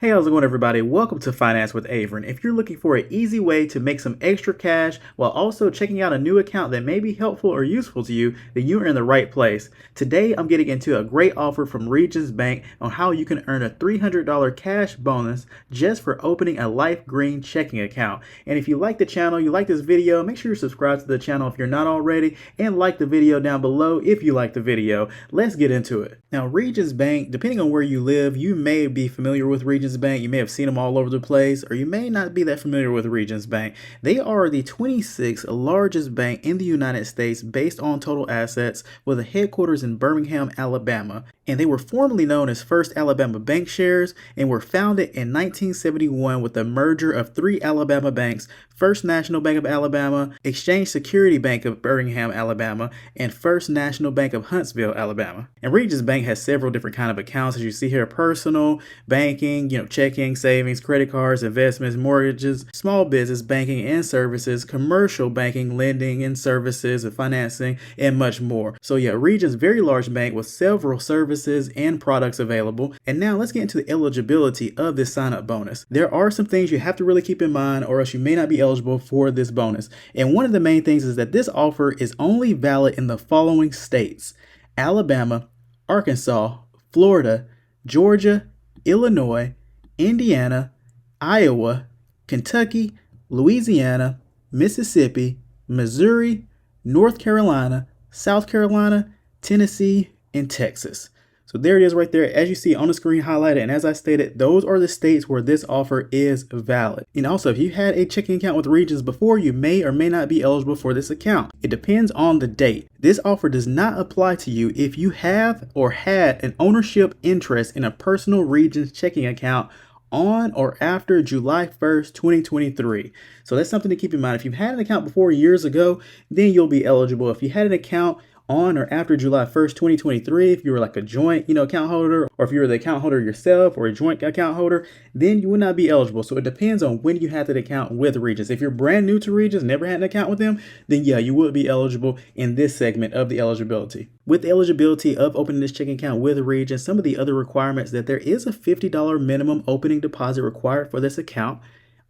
Hey, how's it going, everybody? Welcome to Finance with Averin. If you're looking for an easy way to make some extra cash while also checking out a new account that may be helpful or useful to you, then you are in the right place. Today, I'm getting into a great offer from Regions Bank on how you can earn a $300 cash bonus just for opening a LifeGreen checking account. And if you like the channel, you like this video, make sure you're subscribed to the channel if you're not already, and like the video down below if you like the video. Let's get into it. Now, Regions Bank, depending on where you live, you may be familiar with Regions Bank. You may have seen them all over the place, or you may not be that familiar with Regions Bank. They are the 26th largest bank in the United States based on total assets, with a headquarters in Birmingham, Alabama. And they were formerly known as First Alabama Bank Shares and were founded in 1971 with the merger of three Alabama banks: First National Bank of Alabama, Exchange Security Bank of Birmingham, Alabama, and First National Bank of Huntsville, Alabama. And Regions Bank has several different kind of accounts, as you see here: personal banking, checking, savings, credit cards, investments, mortgages, small business banking and services, commercial banking, lending and services and financing, and much more. So yeah, Regions, very large bank with several services and products available. And now let's get into the eligibility of this sign up bonus. There are some things you have to really keep in mind, or else you may not be eligible for this bonus. And one of the main things is that this offer is only valid in the following states: Alabama, Arkansas, Florida, Georgia, Illinois, Indiana, Iowa, Kentucky, Louisiana, Mississippi, Missouri, North Carolina, South Carolina, Tennessee, and Texas. So there it is right there, as you see on the screen highlighted. And as I stated, those are the states where this offer is valid. And also, if you had a checking account with Regions before, you may or may not be eligible for this account. It depends on the date. This offer does not apply to you if you have or had an ownership interest in a personal Regions checking account on or after July 1st, 2023. So that's something to keep in mind. If you've had an account before years ago, then you'll be eligible. If you had an account on or after July 1st, 2023, if you were like a joint, account holder, or if you were the account holder yourself or a joint account holder, then you would not be eligible. So it depends on when you had that account with Regions. If you're brand new to Regions, never had an account with them, then yeah, you would be eligible in this segment of the eligibility. With the eligibility of opening this checking account with Regions, some of the other requirements that there is a $50 minimum opening deposit required for this account.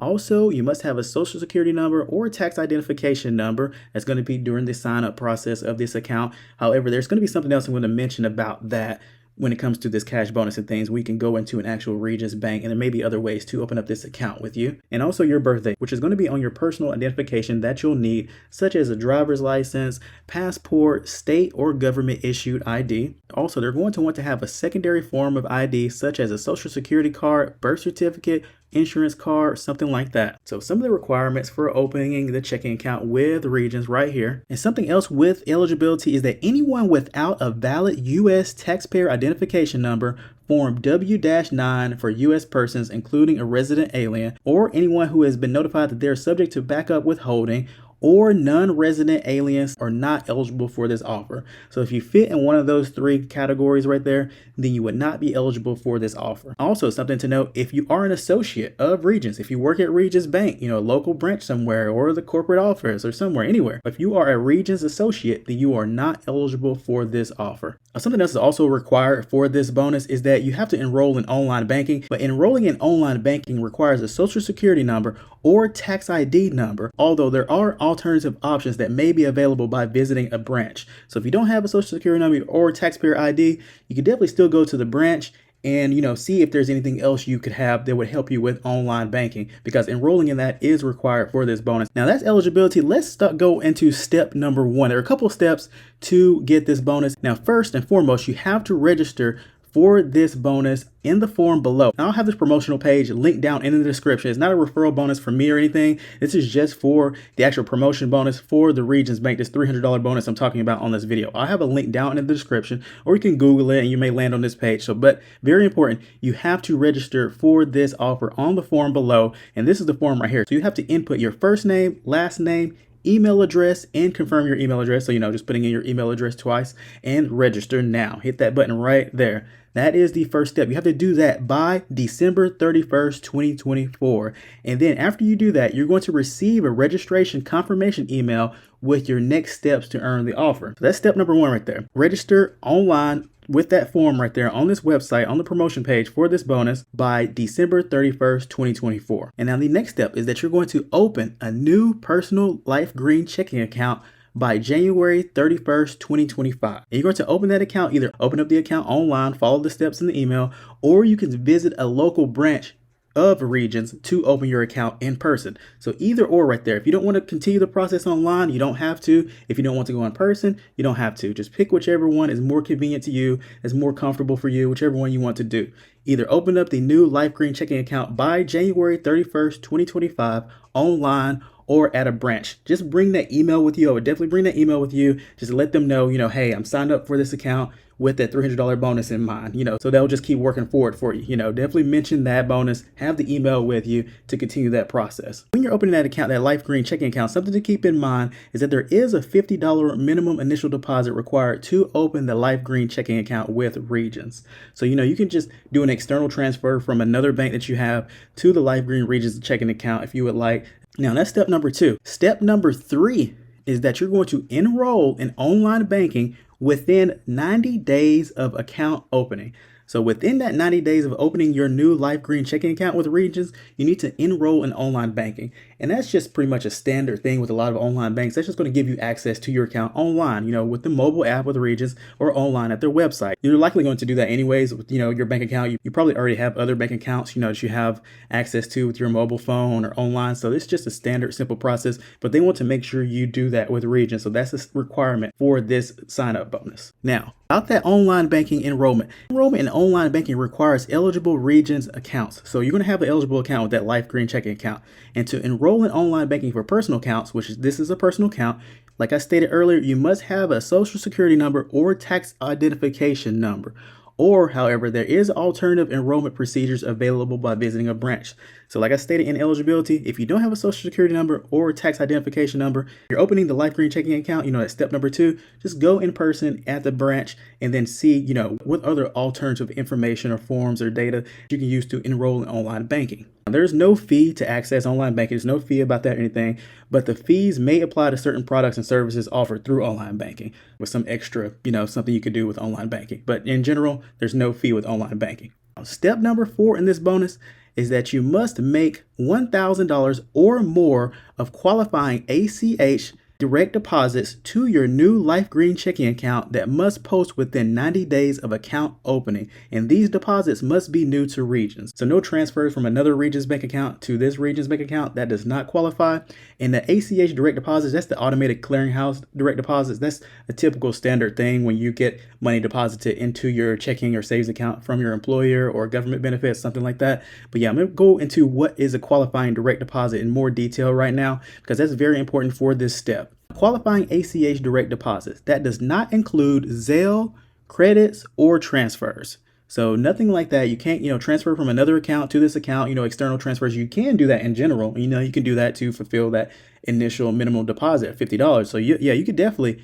Also, you must have a social security number or tax identification number that's going to be during the sign up process of this account. However, there's going to be something else I'm going to mention about that when it comes to this cash bonus and things. We can go into an actual Regions bank, and there may be other ways to open up this account with you. And also your birthday, which is going to be on your personal identification that you'll need, such as a driver's license, passport, state or government issued ID. Also, they're going to want to have a secondary form of ID, such as a social security card, birth certificate, insurance card, something like that. So some of the requirements for opening the checking account with Regions right here. And something else with eligibility is that anyone without a valid U.S. taxpayer identification number, Form W-9 for U.S. persons, including a resident alien, or anyone who has been notified that they are subject to backup withholding, or non-resident aliens, are not eligible for this offer. So if you fit in one of those three categories right there, then you would not be eligible for this offer. Also, something to note: if you are an associate of Regions, if you work at Regions Bank, a local branch somewhere, or the corporate office or somewhere, anywhere, if you are a Regions associate, then you are not eligible for this offer. Something else is also required for this bonus is that you have to enroll in online banking, but enrolling in online banking requires a social security number or tax ID number, although there are alternative options that may be available by visiting a branch. So if you don't have a social security number or taxpayer ID, you can definitely still go to the branch and see if there's anything else you could have that would help you with online banking, because enrolling in that is required for this bonus. Now that's eligibility. Let's go into step number one. There are a couple of steps to get this bonus. Now, first and foremost, you have to register for this bonus in the form below. Now, I'll have this promotional page linked down in the description. It's not a referral bonus for me or anything. This is just for the actual promotion bonus for the Regions Bank, this $300 bonus I'm talking about on this video. I'll have a link down in the description, or you can Google it and you may land on this page. But very important, you have to register for this offer on the form below. And this is the form right here. So you have to input your first name, last name, email address, and confirm your email address. So, just putting in your email address twice, and register now. Hit that button right there. That is the first step. You have to do that by December 31st, 2024. And then after you do that, you're going to receive a registration confirmation email with your next steps to earn the offer. So that's step number one right there. Register online with that form right there on this website, on the promotion page for this bonus by December 31st, 2024. And now the next step is that you're going to open a new personal LifeGreen checking account by January 31st, 2025. And you're going to open that account, either open up the account online, follow the steps in the email, or you can visit a local branch of Regions to open your account in person. So either or right there. If you don't want to continue the process online, you don't have to. If you don't want to go in person, you don't have to. Just pick whichever one is more convenient to you, is more comfortable for you, whichever one you want to do. Either open up the new LifeGreen checking account by January 31st, 2025 online or at a branch. Just bring that email with you. I would definitely bring that email with you. Just let them know, hey, I'm signed up for this account with that $300 bonus in mind, so they'll just keep working forward for you. Definitely mention that bonus, have the email with you to continue that process. When you're opening that account, that LifeGreen checking account, something to keep in mind is that there is a $50 minimum initial deposit required to open the LifeGreen checking account with Regions. So, you can just do an external transfer from another bank that you have to the LifeGreen Regions checking account if you would like. Now, that's step number 2. Step number 3 is that you're going to enroll in online banking within 90 days of account opening. So within that 90 days of opening your new LifeGreen checking account with Regions, you need to enroll in online banking. And that's just pretty much a standard thing with a lot of online banks. That's just going to give you access to your account online, with the mobile app with Regions or online at their website. You're likely going to do that anyways with, your bank account. You probably already have other bank accounts, that you have access to with your mobile phone or online. So it's just a standard, simple process, but they want to make sure you do that with Regions. So that's a requirement for this sign up bonus. Now, about that online banking enrollment. Enrollment in online banking requires eligible Regions accounts. So you're going to have an eligible account with that LifeGreen checking account. And to enroll in online banking for personal accounts, this is a personal account, like I stated earlier, you must have a social security number or tax identification number. Or, however, there is alternative enrollment procedures available by visiting a branch. So like I stated in eligibility, if you don't have a social security number or tax identification number, you're opening the LifeGreen checking account, at step number 2, just go in person at the branch and then see, what other alternative information or forms or data you can use to enroll in online banking. There's no fee to access online banking. There's no fee about that or anything, but the fees may apply to certain products and services offered through online banking with some extra, something you could do with online banking. But in general, there's no fee with online banking. Step number 4 in this bonus is that you must make $1,000 or more of qualifying ACH direct deposits to your new LifeGreen checking account that must post within 90 days of account opening. And these deposits must be new to Regions. So no transfers from another Regions bank account to this Regions bank account. That does not qualify. And the ACH direct deposits, that's the automated clearinghouse direct deposits. That's a typical standard thing when you get money deposited into your checking or savings account from your employer or government benefits, something like that. But yeah, I'm going to go into what is a qualifying direct deposit in more detail right now, because that's very important for this step. Qualifying ACH direct deposits, that does not include Zelle, credits, or transfers. So nothing like that. You can't, transfer from another account to this account, external transfers. You can do that in general. You can do that to fulfill that initial minimum deposit of $50. So you could definitely,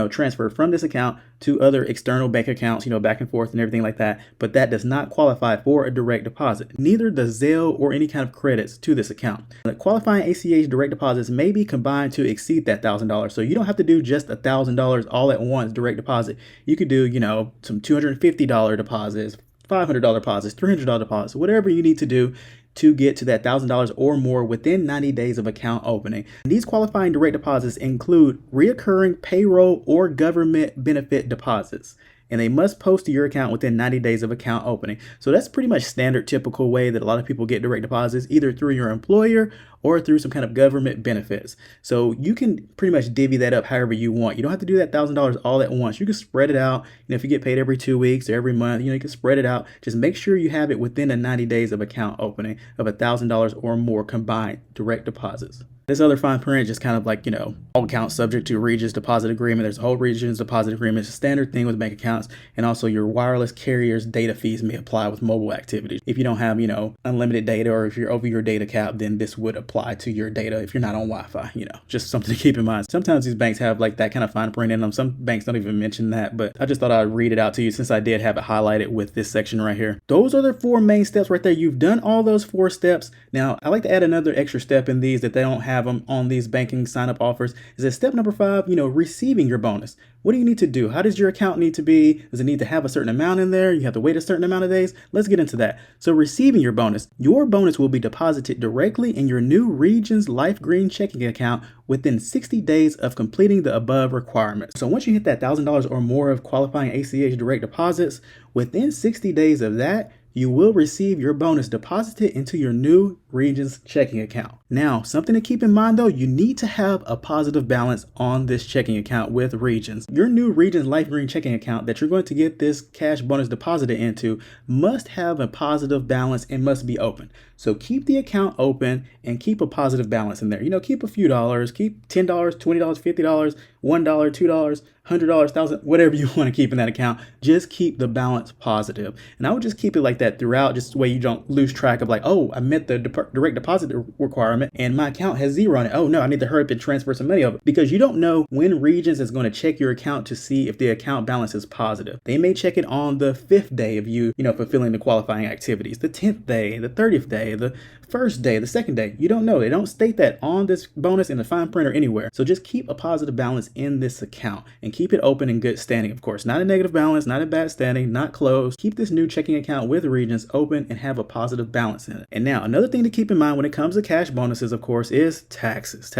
transfer from this account to other external bank accounts, back and forth and everything like that. But that does not qualify for a direct deposit. Neither does Zelle or any kind of credits to this account. The qualifying ACH direct deposits may be combined to exceed that $1,000. So you don't have to do just $1,000 all at once direct deposit. You could do, some $250 deposits, $500 deposits, $300 deposits, whatever you need to do to get to that $1,000 or more within 90 days of account opening. And these qualifying direct deposits include reoccurring payroll or government benefit deposits, and they must post to your account within 90 days of account opening. So that's pretty much standard, typical way that a lot of people get direct deposits, either through your employer or through some kind of government benefits. So you can pretty much divvy that up however you want. You don't have to do that $1,000 all at once. You can spread it out. If you get paid every 2 weeks or every month, you can spread it out. Just make sure you have it within the 90 days of account opening of $1,000 or more combined direct deposits. This other fine print just kind of like, all accounts subject to Regions deposit agreement. There's a whole Regions deposit agreement. It's a standard thing with bank accounts. And also your wireless carrier's data fees may apply with mobile activities. If you don't have, unlimited data, or if you're over your data cap, then this would apply to your data if you're not on Wi-Fi, just something to keep in mind. Sometimes these banks have like that kind of fine print in them. Some banks don't even mention that, but I just thought I'd read it out to you since I did have it highlighted with this section right here. Those are the 4 main steps right there. You've done all those 4 steps. Now, I like to add another extra step in these that they don't have have them on these banking sign up offers is that step number 5, receiving your bonus. What do you need to do? How does your account need to be? Does it need to have a certain amount in there? You have to wait a certain amount of days? Let's get into that. So receiving your bonus will be deposited directly in your new Regions LifeGreen checking account within 60 days of completing the above requirements. So once you hit that $1,000 or more of qualifying ACH direct deposits, within 60 days of that, you will receive your bonus deposited into your new Regions checking account. Now, something to keep in mind though, you need to have a positive balance on this checking account with Regions. Your new Regions LifeGreen checking account that you're going to get this cash bonus deposited into must have a positive balance and must be open. So keep the account open and keep a positive balance in there. Keep a few dollars, keep $10, $20, $50, $1, $2, $100, $1,000, whatever you want to keep in that account. Just keep the balance positive. And I would just keep it like that throughout, just the way you don't lose track of like, oh, I met the direct deposit requirement and my account has zero on it. Oh no, I need to hurry up and transfer some money over, because you don't know when Regions is going to check your account to see if the account balance is positive. They may check it on the 5th day of you fulfilling the qualifying activities, the 10th day, the 30th day, the first day, the second day. You don't know. They don't state that on this bonus in the fine print or anywhere. So just keep a positive balance in this account and keep it open in good standing, of course. Not a negative balance, not a bad standing, not closed. Keep this new checking account with Regions open and have a positive balance in it. And now another thing to keep in mind when it comes to cash bonuses, of course, is taxes.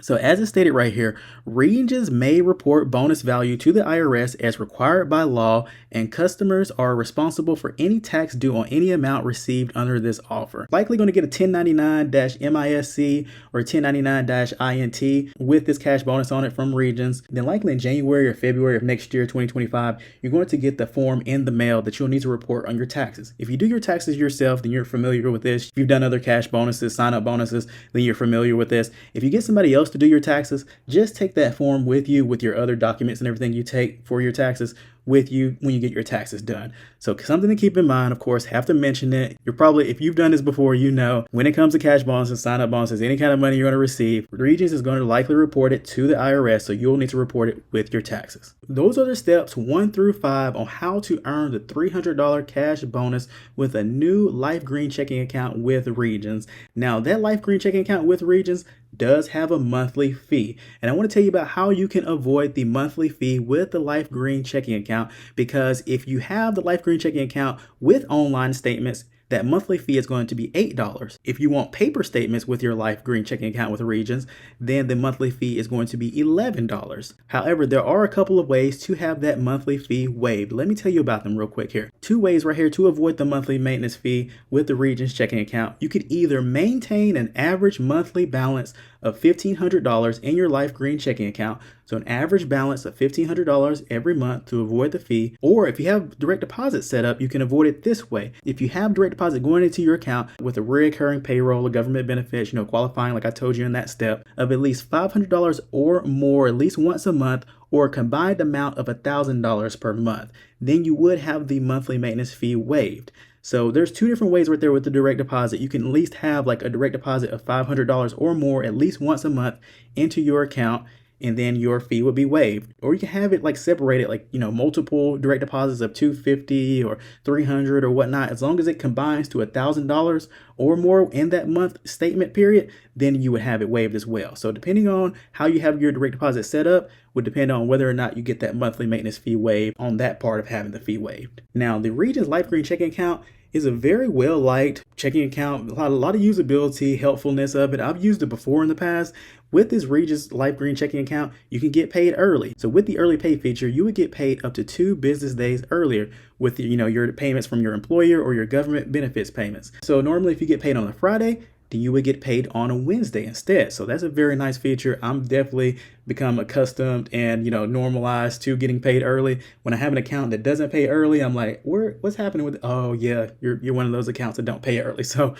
So as it's stated right here, Regions may report bonus value to the IRS as required by law, and customers are responsible for any tax due on any amount received under this offer. Likely going to get a 1099-MISC or 1099-INT with this cash bonus on it from Regions. Then likely in January or February of next year, 2025, you're going to get the form in the mail that you'll need to report on your taxes. If you do your taxes yourself, then you're familiar with this. If you've done other cash bonuses, sign-up bonuses, then you're familiar with this. If you get somebody else to do your taxes, just take that form with you with your other documents and everything you take for your taxes with you when you get your taxes done. So something to keep in mind, of course, have to mention it. You're probably, if you've done this before, when it comes to cash bonuses, sign-up bonuses, any kind of money you're going to receive, Regions is going to likely report it to the IRS, so you'll need to report it with your taxes. Those are the steps 1 through 5 on how to earn the $300 cash bonus with a new LifeGreen checking account with Regions. Now, that LifeGreen checking account with Regions does have a monthly fee, and I want to tell you about how you can avoid the monthly fee with the LifeGreen checking account, because if you have the LifeGreen checking account with online statements, that monthly fee is going to be $8. If you want paper statements with your LifeGreen checking account with Regions, then the monthly fee is going to be $11. However, there are a couple of ways to have that monthly fee waived. Let me tell you about them real quick here. 2 ways right here to avoid the monthly maintenance fee with the Regions checking account. You could either maintain an average monthly balance of $1,500 in your LifeGreen checking account, so an average balance of $1,500 every month to avoid the fee. Or if you have direct deposit set up, you can avoid it this way. If you have direct deposit going into your account with a recurring payroll or government benefits, qualifying like I told you in that step, of at least $500 or more at least once a month, or a combined amount of $1,000 per month, then you would have the monthly maintenance fee waived. So there's 2 different ways right there with the direct deposit. You can at least have like a direct deposit of $500 or more at least once a month into your account, and then your fee would be waived. Or you can have it like separated, like, multiple direct deposits of $250 or $300 or whatnot. As long as it combines to $1,000 or more in that month statement period, then you would have it waived as well. So depending on how you have your direct deposit set up would depend on whether or not you get that monthly maintenance fee waived on that part of having the fee waived. Now, the Regions LifeGreen checking account is a very well liked checking account. A lot of usability, helpfulness of it. I've used it before in the past. With this Regions LifeGreen checking account, you can get paid early. So with the early pay feature, you would get paid up to 2 business days earlier with your payments from your employer or your government benefits payments. So normally if you get paid on a Friday, then you would get paid on a Wednesday instead. So that's a very nice feature. I'm definitely become accustomed and normalized to getting paid early. When I have an account that doesn't pay early, I'm like, what's happening with it? Oh yeah, you're one of those accounts that don't pay early. So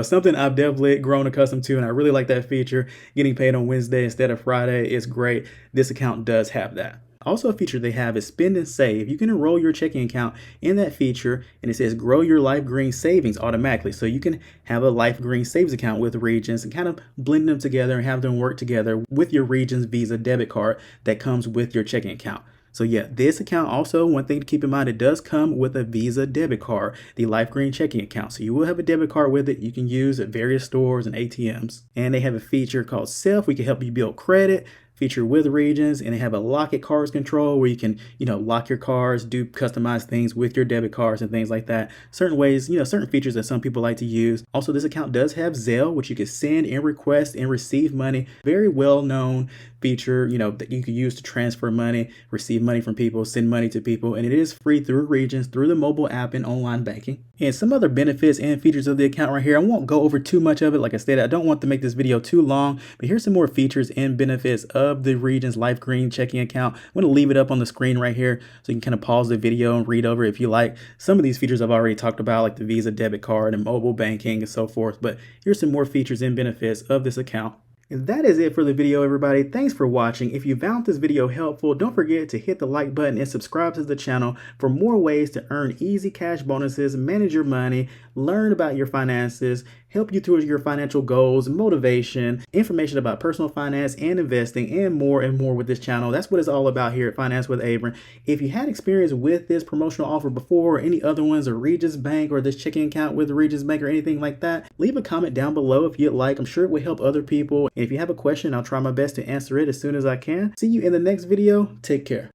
something I've definitely grown accustomed to, and I really like that feature. Getting paid on Wednesday instead of Friday is great. This account does have that. Also, a feature they have is spend and save. You can enroll your checking account in that feature, and it says grow your LifeGreen savings automatically. So you can have a LifeGreen savings account with Regions and kind of blend them together and have them work together with your Regions Visa debit card that comes with your checking account. So yeah, this account also, one thing to keep in mind, it does come with a Visa debit card, the LifeGreen checking account. So you will have a debit card with it you can use at various stores and ATMs. And they have a feature called Self. We can help you build credit, feature with regions, and they have a lock it cards control where you can, lock your cards, do customized things with your debit cards and things like that. Certain ways, certain features that some people like to use. Also, this account does have Zelle, which you can send and request and receive money. Very well known feature, that you can use to transfer money, receive money from people, send money to people, and it is free through regions, through the mobile app and online banking. And some other benefits and features of the account right here. I won't go over too much of it. Like I said, I don't want to make this video too long, but here's some more features and benefits of the Regions LifeGreen checking account. I'm going to leave it up on the screen right here so you can kind of pause the video and read over if you like. Some of these features I've already talked about, like the Visa debit card and mobile banking and so forth, but here's some more features and benefits of this account. And that is it for the video, everybody. Thanks for watching. If you found this video helpful, don't forget to hit the like button and subscribe to the channel for more ways to earn easy cash bonuses, manage your money, learn about your finances, help you towards your financial goals, motivation, information about personal finance and investing, and more with this channel. That's what it's all about here at Finance with Abram. If you had experience with this promotional offer before, or any other ones, or Regions Bank, or this checking account with Regions Bank, or anything like that, leave a comment down below if you'd like. I'm sure it will help other people. If you have a question, I'll try my best to answer it as soon as I can. See you in the next video. Take care.